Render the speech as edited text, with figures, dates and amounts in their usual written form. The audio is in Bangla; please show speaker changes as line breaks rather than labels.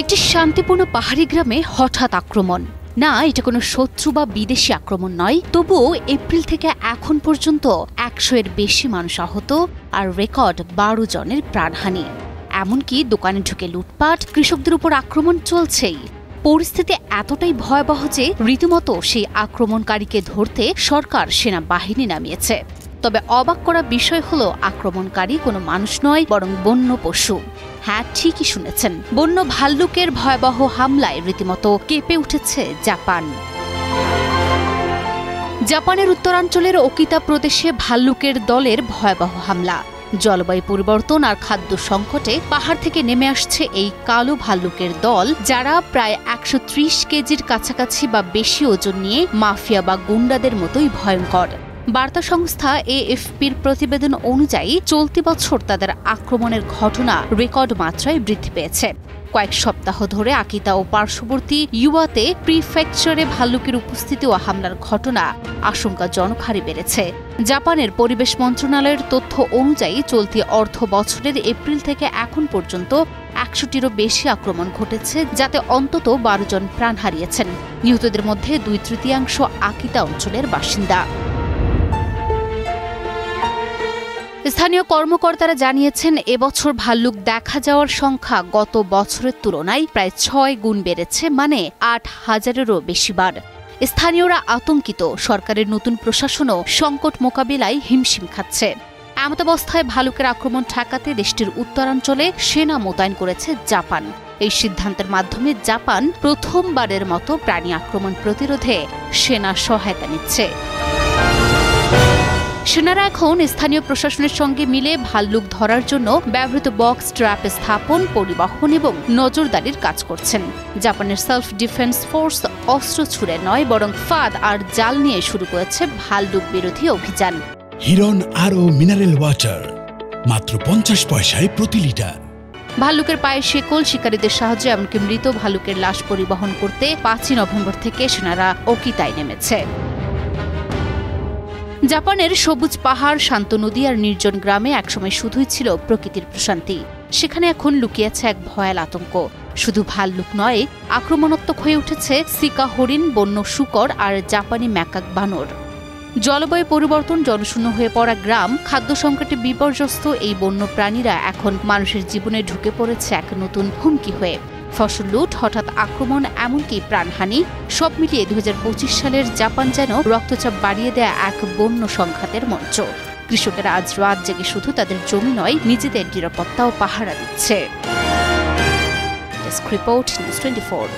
একটি শান্তিপূর্ণ পাহাড়ি গ্রামে হঠাৎ আক্রমণ। না, এটা কোনো শত্রু বা বিদেশি আক্রমণ নয়, তবুও এপ্রিল থেকে এখন পর্যন্ত ১০০-এর বেশি মানুষ আহত আর রেকর্ড ১২ জনের প্রাণহানি। এমনকি দোকানে ঢুকে লুটপাট, কৃষকদের উপর আক্রমণ চলছেই। পরিস্থিতি এতটাই ভয়াবহ যে রীতিমতো সেই আক্রমণকারীকে ধরতে সরকার সেনাবাহিনী নামিয়েছে। তবে অবাক করা বিষয় হলো আক্রমণকারী কোনো মানুষ নয়, বরং বন্য পশু। হ্যাঁ, ঠিকই শুনেছেন, বন্য ভাল্লুকের ভয়াবহ হামলায় রীতিমতো কেঁপে উঠেছে জাপান। জাপানের উত্তরাঞ্চলের ওকিতা প্রদেশে ভাল্লুকের দলের ভয়াবহ হামলা। জলবায়ু পরিবর্তন আর খাদ্য সংকটে পাহাড় থেকে নেমে আসছে এই কালো ভাল্লুকের দল, যারা প্রায় ১৩০ কেজির কাছাকাছি বা বেশি ওজন নিয়ে মাফিয়া বা গুন্ডাদের মতোই ভয়ঙ্কর। বার্তা সংস্থা এএফপির প্রতিবেদন অনুযায়ী চলতি বছর তাদের আক্রমণের ঘটনা রেকর্ড মাত্রায় বৃদ্ধি পেয়েছে। কয়েক সপ্তাহ ধরে আকিতা ও পার্শ্ববর্তী ইউয়াতে প্রিফেকচারে ভাল্লুকের উপস্থিতি ও হামলার ঘটনা আশঙ্কাজনক হারে বেড়েছে। জাপানের পরিবেশ মন্ত্রণালয়ের তথ্য অনুযায়ী চলতি অর্থ বছরের এপ্রিল থেকে এখন পর্যন্ত ১০০টিরও বেশি আক্রমণ ঘটেছে, যাতে অন্তত ১২ জন প্রাণ হারিয়েছেন। নিহতদের মধ্যে ২/৩ আকিতা অঞ্চলের বাসিন্দা। স্থানীয় কর্মকর্তারা জানিয়েছেন, এবছর ভাল্লুক দেখা যাওয়ার সংখ্যা গত বছরের তুলনায় প্রায় ৬ গুণ বেড়েছে, মানে ৮,০০০-এরও বেশি বার। স্থানীয়রা আতঙ্কিত, সরকারের নতুন প্রশাসনও সংকট মোকাবিলায় হিমশিম খাচ্ছে। এমতাবস্থায় ভাল্লুকের আক্রমণ ঠেকাতে দেশটির উত্তরাঞ্চলে সেনা মোতায়েন করেছে জাপান। এই সিদ্ধান্তের মাধ্যমে জাপান প্রথমবারের মতো প্রাণী আক্রমণ প্রতিরোধে সেনা সহায়তা নিচ্ছে। সেনারা এখন স্থানীয় প্রশাসনের সঙ্গে মিলে ভাল্লুক ধরার জন্য ব্যবহৃত বক্স ট্র্যাপ স্থাপন, পরিবহন এবং নজরদারির কাজ করছেন। জাপানের সেলফ ডিফেন্স ফোর্স অস্ত্র ছুড়ে নয়, বরং ফাঁদ আর জাল নিয়ে শুরু করেছে ভাল্লুক বিরোধী অভিযান।
হিরন আরও মিনারেল ওয়াটার মাত্র ৫০ পয়সায় প্রতি লিটার।
ভাল্লুকের পায়ে শেকল, শিকারীদের সাহায্যে এমনকি মৃত ভাল্লুকের লাশ পরিবহন করতে ৫ই নভেম্বর থেকে সেনারা ওকিতায় নেমেছে। জাপানের সবুজ পাহাড়, শান্ত নদী আর নির্জন গ্রামে একসময় শুধুই ছিল প্রকৃতির প্রশান্তি। সেখানে এখন লুকিয়েছে এক ভয়াল আতঙ্ক। শুধু ভাল্লুক নয়, আক্রমণাত্মক হয়ে উঠেছে সিকা হরিণ, বন্য শূকর আর জাপানি ম্যাকাক বানর। জলবায়ু পরিবর্তন, জনশূন্য হয়ে পড়া গ্রাম, খাদ্য সংকটে বিপর্যস্ত এই বন্য প্রাণীরা এখন মানুষের জীবনে ঢুকে পড়েছে এক নতুন হুমকি হয়ে। ফসল লুট, হঠাৎ আক্রমণ, এমনকি প্রাণহানি, সব মিলিয়ে ২০২৫ সালের জাপান যেন রক্তচাপ বাড়িয়ে দেয়া এক বন্য সংঘাতের মঞ্চ। কৃষকেরা আজ রাত জেগে শুধু তাদের জমি নয়, নিজেদের নিরাপত্তাও পাহারা দিচ্ছে। Desk report, news 24।